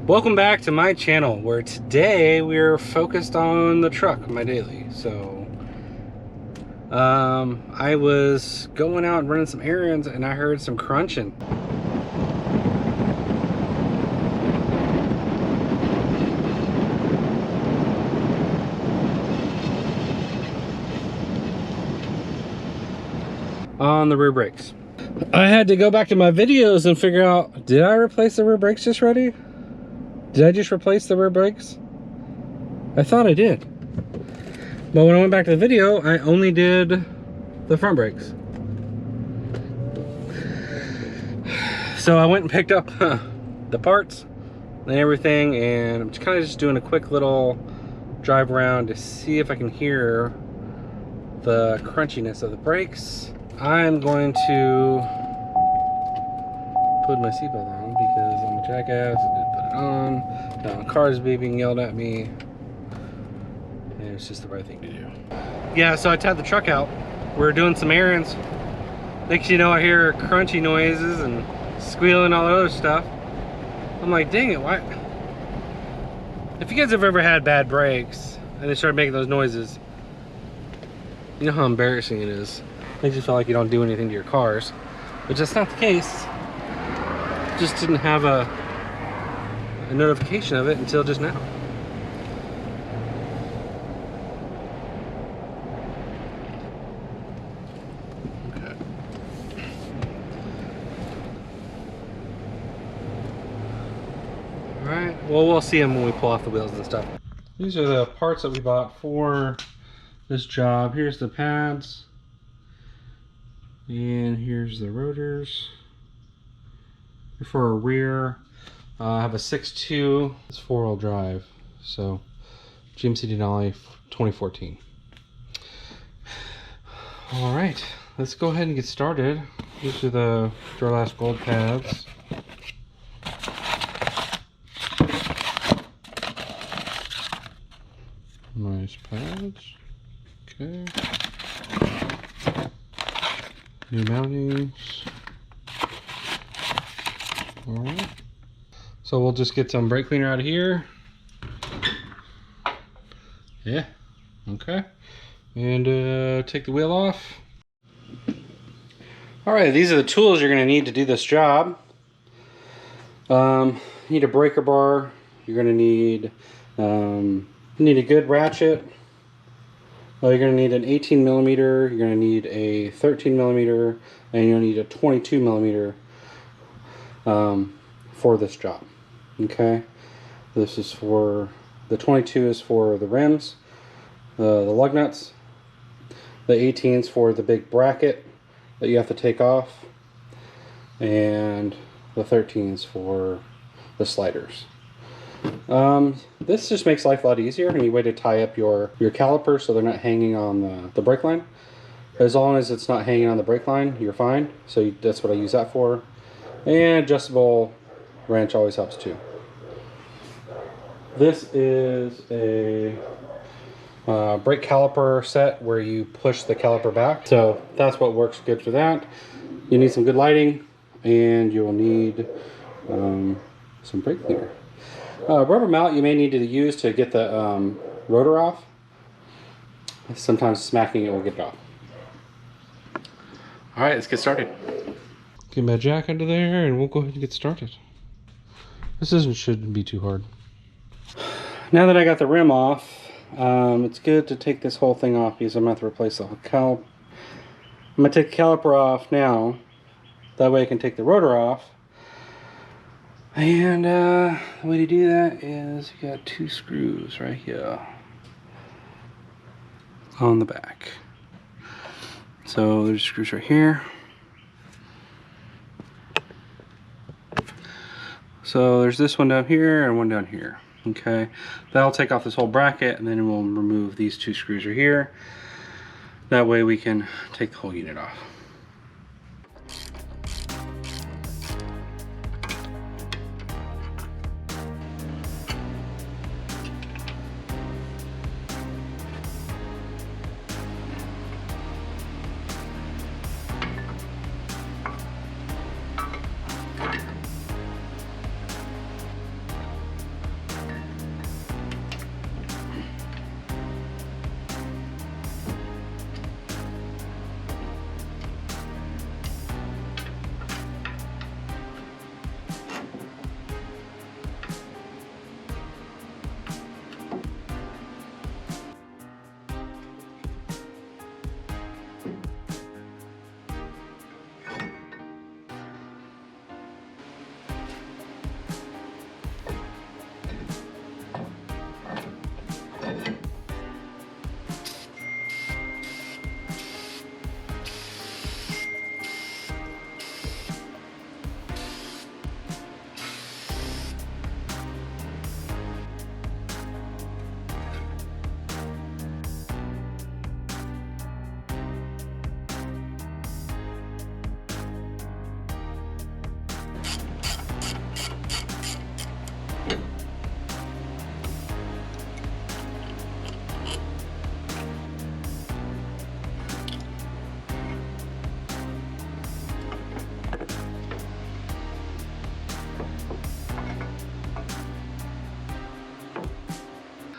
Welcome back to my channel, where today we're focused on the truck, my daily. So I was going out and running some errands and I heard some crunching. On the rear brakes. I had to go back to my videos and figure out, did I replace the rear brakes just ready? Did I just replace the rear brakes? I thought I did. But when I went back to the video, I only did the front brakes. So I went and picked up the parts and everything, and I'm kind of just doing a quick little drive around to see if I can hear the crunchiness of the brakes. I'm going to put my seatbelt on because I'm a jackass. I didn't put it on. Now the car's beeping, yelled at me, and it's just the right thing to do. Yeah, so I tapped the truck out. We're doing some errands. Next you know, I hear crunchy noises and squealing and all that other stuff. I'm like, dang it, why? If you guys have ever had bad brakes and they start making those noises, you know how embarrassing it is. Makes you feel like you don't do anything to your cars, but that's not the case. Just didn't have a notification of it until just now. Okay. All right, well, we'll see them when we pull off the wheels and stuff. These are the parts that we bought for this job. Here's the pads. And here's the rotors. For a rear, I have a 6.2. It's 4-wheel drive. So GMC Denali 2014. All right, let's go ahead and get started. These are the Duralast Gold pads. Nice pads. Okay. New mountings. Alright. So we'll just get some brake cleaner out of here. Yeah. Okay. And take the wheel off. Alright, these are the tools you're going to need to do this job. You need a breaker bar. You're going to need a good ratchet. Well, you're going to need an 18 millimeter, you're going to need a 13 millimeter, and you'll need a 22 millimeter for this job. Okay, this is for the 22 is for the rims, the lug nuts. The 18 is for the big bracket that you have to take off, and the 13 is for the sliders. This just makes life a lot easier. Any way to tie up your calipers so they're not hanging on the brake line. As long as it's not hanging on the brake line, you're fine. So that's what I use that for. And adjustable wrench always helps too. This is a brake caliper set where you push the caliper back. So that's what works good for that. You need some good lighting, and you'll need some brake cleaner. Rubber mallet you may need to use to get the rotor off. Sometimes smacking it will get it off. Alright, let's get started. Get my jack under there and we'll go ahead and get started. This shouldn't be too hard. Now that I got the rim off, it's good to take this whole thing off because I'm going to have to replace the whole caliper. I'm going to take the caliper off now. That way I can take the rotor off. And the way to do that is you got 2 screws right here on the back. So there's screws right here. So there's this one down here and one down here. Okay, that'll take off this whole bracket, and then we'll remove these 2 screws right here. That way we can take the whole unit off.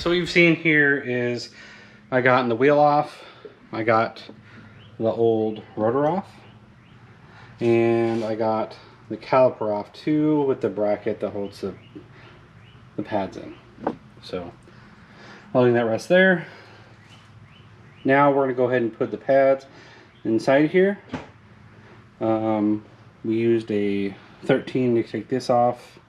so what you've seen here is I got the wheel off, I got the old rotor off, and I got the caliper off too with the bracket that holds the pads in. So letting that rest there. Now we're going to go ahead and put the pads inside here. We used a 13 to take this off,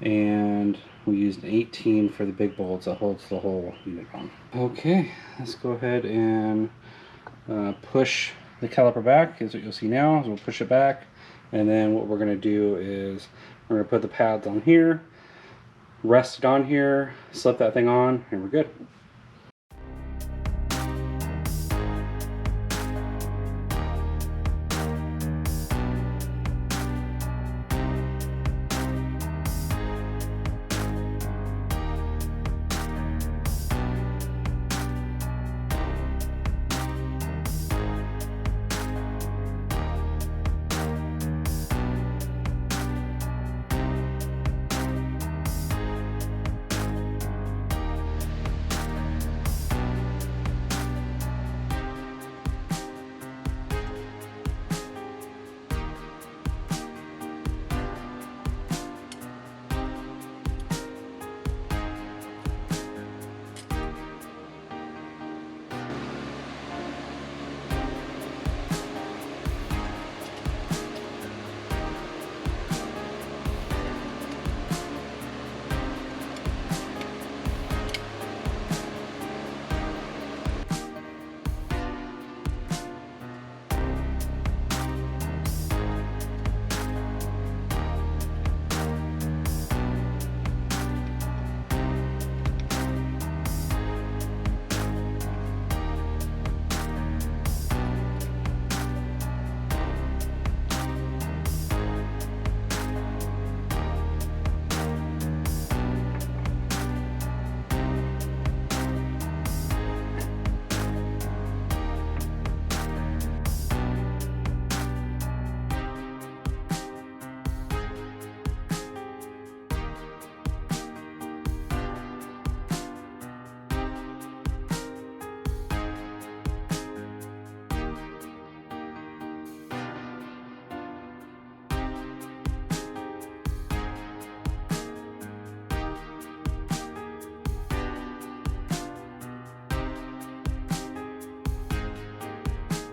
and we used an 18 for the big bolts that holds the whole unit on. Okay, let's go ahead and push the caliper back. Is what you'll see now is we'll push it back, and then what we're going to do is we're going to put the pads on here, rest it on here, slip that thing on, and we're good.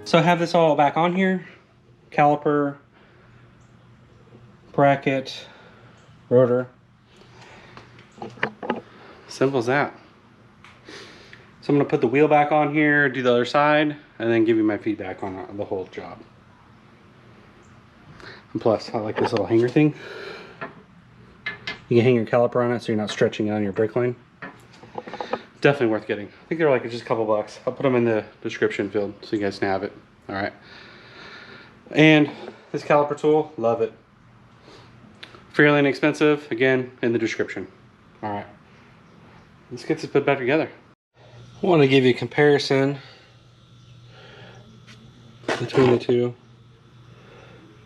So I have this all back on here. Caliper, bracket, rotor. Simple as that. So I'm gonna put the wheel back on here, do the other side, and then give you my feedback on the whole job. And plus, I like this little hanger thing. You can hang your caliper on it so you're not stretching it on your brake line. Definitely worth getting. I think they're like just a couple bucks. I'll put them in the description field so you guys can have it. All right. And this caliper tool, love it. Fairly inexpensive. Again, in the description. All right. Let's get this put back together. I want to give you a comparison between the two.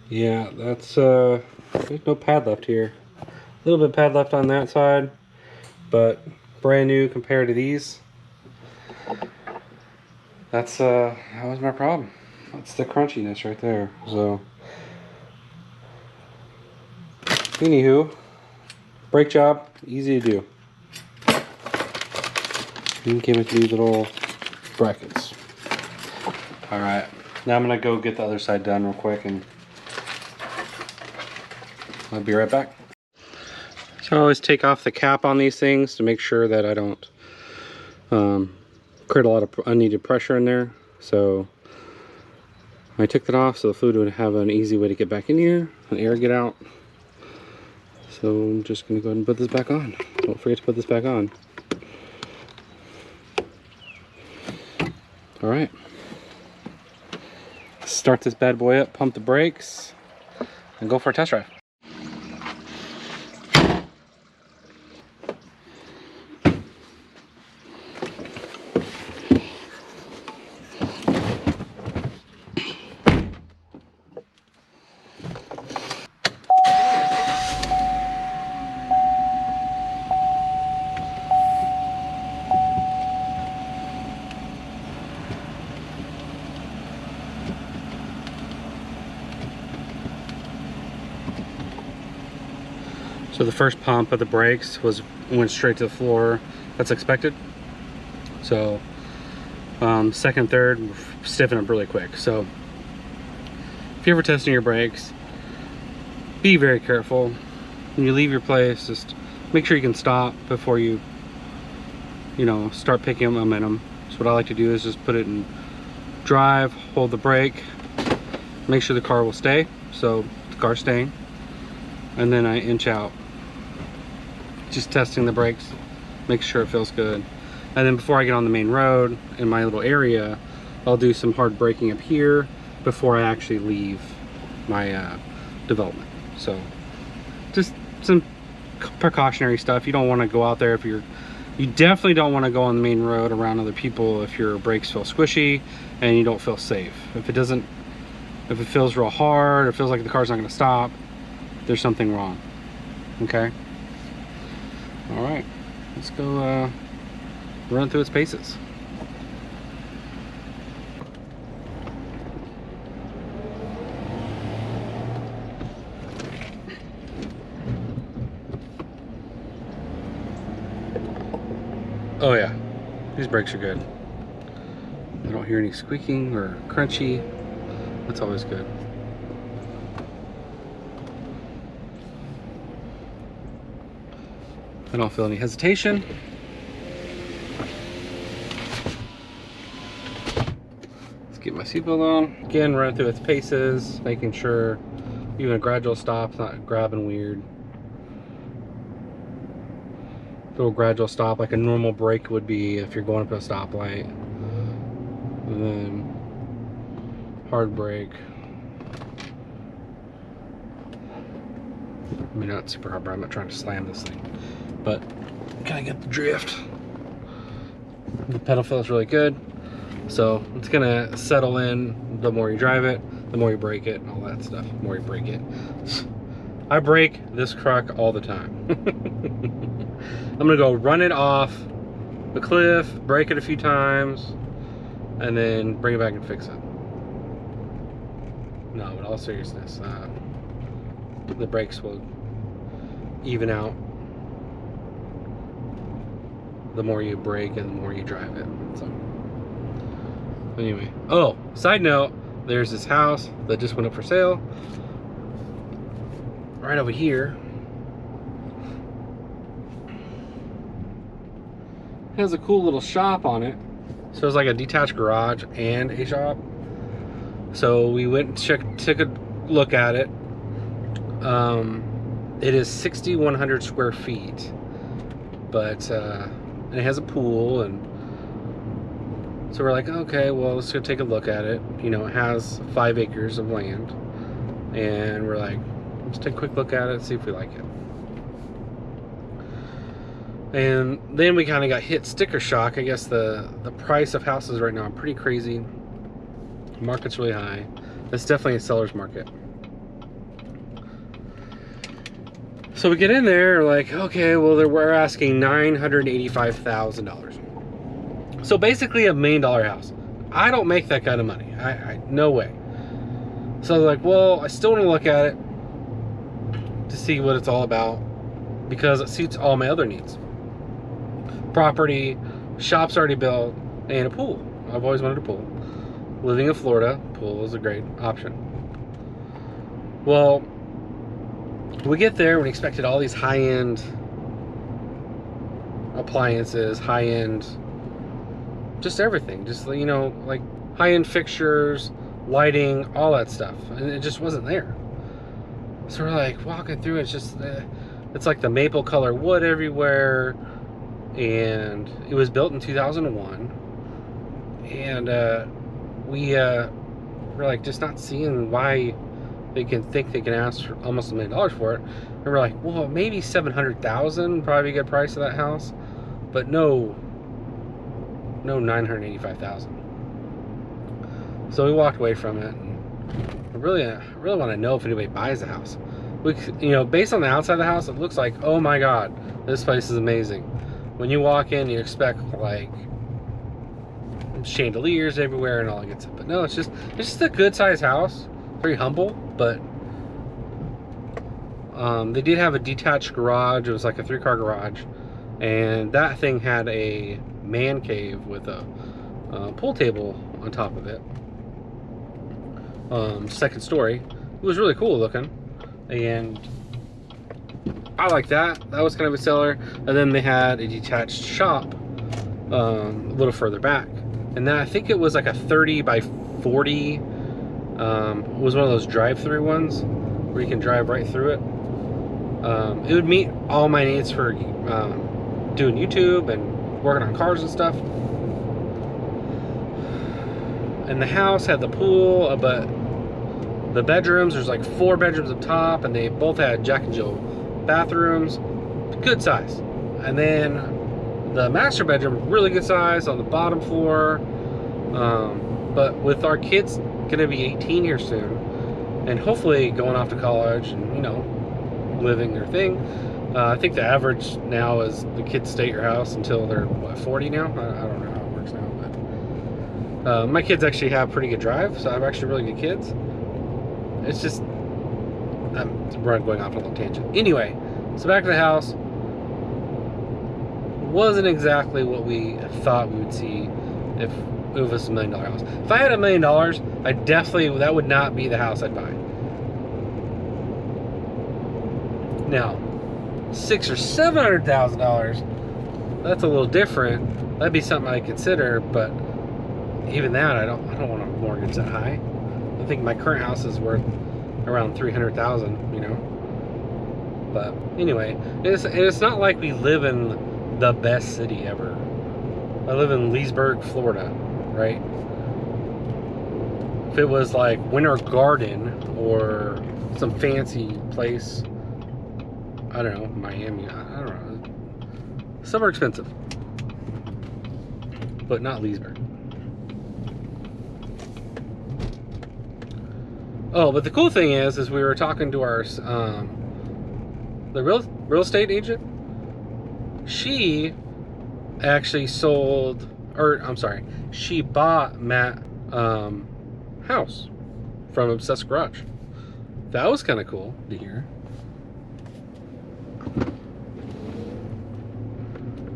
Yeah, that's there's no pad left here. A little bit of pad left on that side, but brand new compared to these. That was my problem. That's the crunchiness right there. So anywho, brake job, easy to do. And came with these little brackets. All right, now I'm gonna go get the other side done real quick, and I'll be right back. So I always take off the cap on these things to make sure that I don't create a lot of unneeded pressure in there. So I took that off so the fluid would have an easy way to get back in here and air get out. So I'm just going to go ahead and put this back on. Don't forget to put this back on. All right. Start this bad boy up, pump the brakes, and go for a test drive. So the first pump of the brakes went straight to the floor. That's expected. So second, third, stiffen up really quick. So if you're ever testing your brakes, be very careful. When you leave your place, just make sure you can stop before you start picking up momentum. So what I like to do is just put it in drive, hold the brake, make sure the car will stay, so the car's staying, and then I inch out, just testing the brakes, make sure it feels good. And then before I get on the main road in my little area, I'll do some hard braking up here before I actually leave my development. So just some precautionary stuff. You don't want to go out there if you definitely don't want to go on the main road around other people if your brakes feel squishy and you don't feel safe. If it feels real hard or feels like the car's not going to stop, there's something wrong. Okay? All right, let's go run through its paces. Oh yeah, these brakes are good. I don't hear any squeaking or crunchy. That's always good. I don't feel any hesitation. Let's get my seatbelt on. Again, run through its paces, making sure even a gradual stop's not grabbing weird. Little gradual stop like a normal brake would be if you're going up a stoplight. And then hard brake. I mean, not super hard, but I'm not trying to slam this thing. But kind of get the drift. The pedal feels really good. So it's gonna settle in the more you drive it, the more you brake it, and all that stuff. The more you brake it. I brake this truck all the time. I'm gonna go run it off the cliff, brake it a few times, and then bring it back and fix it. No, in all seriousness, the brakes will even out the more you brake and the more you drive it. So anyway, oh, side note, there's this house that just went up for sale right over here. It has a cool little shop on it. So it's like a detached garage and a shop. So we went and took a look at it. It is 6,100 square feet, but and it has a pool, and so we're like, okay, well, let's go take a look at it. You know, it has 5 acres of land, and we're like, let's take a quick look at it, see if we like it. And then we kind of got hit sticker shock. I guess the price of houses right now are pretty crazy. The market's really high. It's definitely a seller's market. So we get in there, like, okay, well, we're asking $985,000. So basically $1 million house. I don't make that kind of money. No way. So I was like, well, I still want to look at it to see what it's all about, because it suits all my other needs. Property, shop's already built, and a pool. I've always wanted a pool. Living in Florida, pool is a great option. Well, we get there, we expected all these high-end appliances, high-end, just everything. Just, you know, like high-end fixtures, lighting, all that stuff. And it just wasn't there. So we're like walking through, it's just, it's like the maple color wood everywhere. And it was built in 2001. And we're like just not seeing why they can think they can ask for almost $1 million for it. And we're like, well, maybe $700,000, probably a good price of that house, but no $985,000. So we walked away from it. And I really want to know if anybody buys the house. You know, based on the outside of the house, it looks like, oh my God, this place is amazing. When you walk in, you expect like chandeliers everywhere and all that good stuff. But no, it's just a good sized house. Very humble, but They did have a detached garage. It was like a 3-car garage, and that thing had a man cave with a pool table on top of it. Second story. It was really cool looking, and I like that. That was kind of a seller. And then they had a detached shop a little further back, and then I think it was like a 30 by 40. It was one of those drive-through ones where you can drive right through it. It would meet all my needs for doing YouTube and working on cars and stuff. And the house had the pool, but the bedrooms, there's like 4 bedrooms up top, and they both had Jack and Jill bathrooms, good size. And then the master bedroom, really good size on the bottom floor. But with our kids gonna be 18 here soon, and hopefully going off to college and, you know, living their thing, I think the average now is the kids stay at your house until they're, what, 40 now? I don't know how it works now, but my kids actually have pretty good drive, so I have actually really good kids. It's just, I'm going off on a little tangent. Anyway, so back to the house. Wasn't exactly what we thought we would see if it was $1 million house. If I had $1 million, I definitely, that would not be the house I'd buy. Now, $600,000 or $700,000, that's a little different. That'd be something I'd consider, but even that, I don't want a mortgage that high. I think my current house is worth around $300,000, you know. But anyway, it's not like we live in the best city ever. I live in Leesburg, Florida, right? If it was like Winter Garden or some fancy place, I don't know, Miami, I don't know, somewhere expensive, but not Leesburg. Oh, but the cool thing is we were talking to our the real estate agent. She actually sold, or I'm sorry, she bought Matt house from Obsessed Garage. That was kind of cool to hear.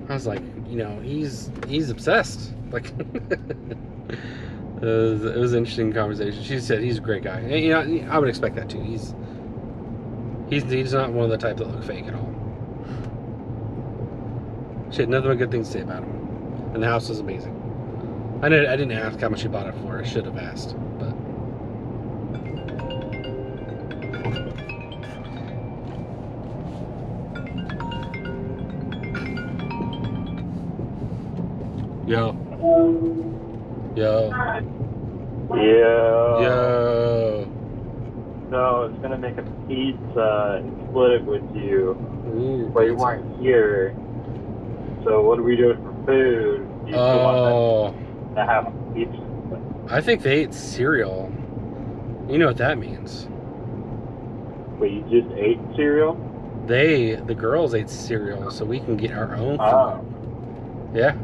I was like, you know, he's obsessed. Like, it was an interesting conversation. She said he's a great guy. And, you know, I would expect that too. He's not one of the type that look fake at all. She had nothing but good things to say about him, and the house was amazing. I didn't ask how much she bought it for. I should have asked, but. Yo. So it's gonna make a pizza and split it with you. Ooh, but you weren't here. So what are we doing for food? Do you want to have pizza? I think they ate cereal. You know what that means. Wait, you just ate cereal? The girls ate cereal, so we can get our own food. Yeah.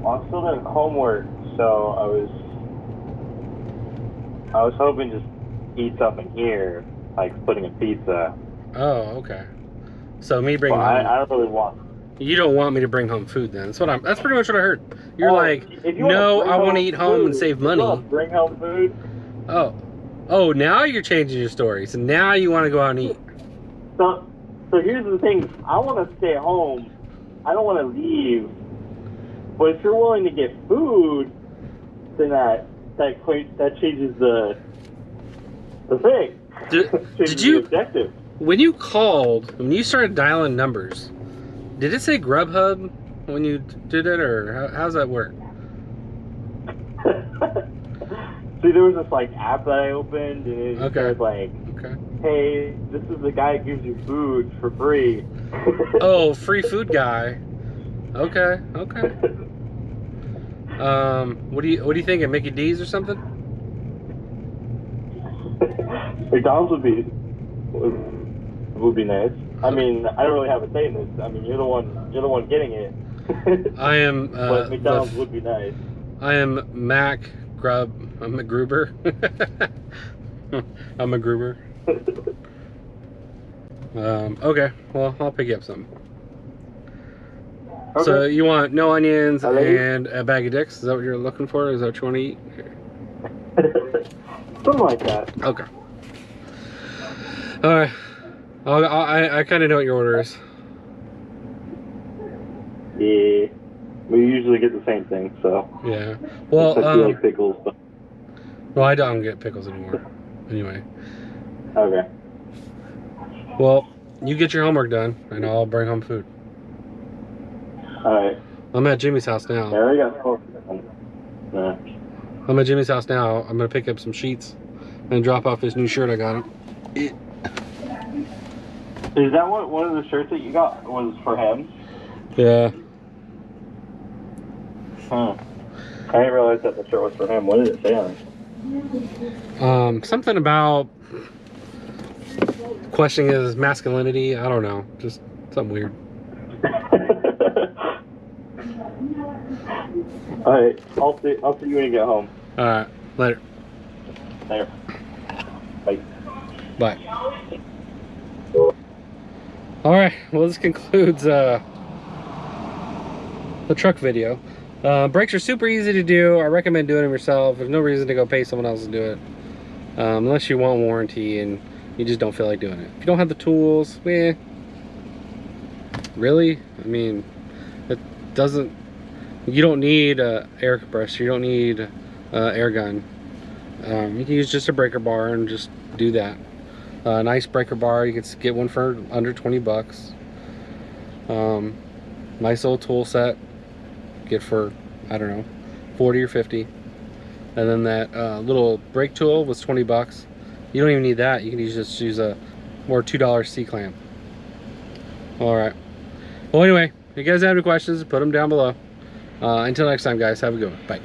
Well, I'm still doing homework, so I was hoping to just eat something here, like splitting a pizza. Oh, okay. So me bringing well, home. I don't really want. You don't want me to bring home food then? That's pretty much what I heard. You're like, no, I want to eat home and save money. Bring home food. Oh, now you're changing your story. So now you want to go out and eat. So here's the thing. I want to stay home. I don't want to leave. But if you're willing to get food, then that changes the thing. Did you? The objective. When you started dialing numbers, did it say Grubhub when you did it, or how's that work? See, there was this like app that I opened, and it said like, "Hey, this is the guy who gives you food for free." Oh, free food guy. Okay. What do you think of Mickey D's or something? McDonald's would be nice. I mean, I don't really have a say in this. I mean, you're the one getting it. I am. But McDonald's would be nice. I am Mac Grub. I'm McGruber. I'm a groomer. Okay, well, I'll pick you up some. Okay. So you want no onions I'll let you- and a bag of dicks? Is that what you're looking for? Is that what you want to eat? Something like that. Okay. All right. I kind of know what your order is. Yeah. We usually get the same thing, so. Yeah. Well, Except you like pickles, but. well, I don't get pickles anymore. Anyway. Okay. Well, you get your homework done, and I'll bring home food. Alright. I'm at Jimmy's house now. There we go. Nah. I'm at Jimmy's house now. I'm gonna pick up some sheets and drop off this new shirt I got him. Is that one of the shirts that you got was for him? Yeah. Huh. I didn't realize that the shirt was for him. What did it say on it? Something about questioning his masculinity. I don't know. Just something weird. Alright, I'll see you when you get home. All right. Later. Later. Bye. Bye. All right. Well, this concludes the truck video. Brakes are super easy to do. I recommend doing them yourself. There's no reason to go pay someone else to do it, unless you want warranty and you just don't feel like doing it. If you don't have the tools, really? I mean, it doesn't. You don't need a air compressor. You don't need air gun. You can use just a breaker bar and just do that. Nice breaker bar. You can get one for under 20 bucks. Nice old tool set. Get for, I don't know, 40 or 50. And then that little brake tool was 20 bucks. You don't even need that. You can just use a more $2 C-clamp. All right. Well, anyway, if you guys have any questions, put them down below. Until next time, guys, have a good one. Bye.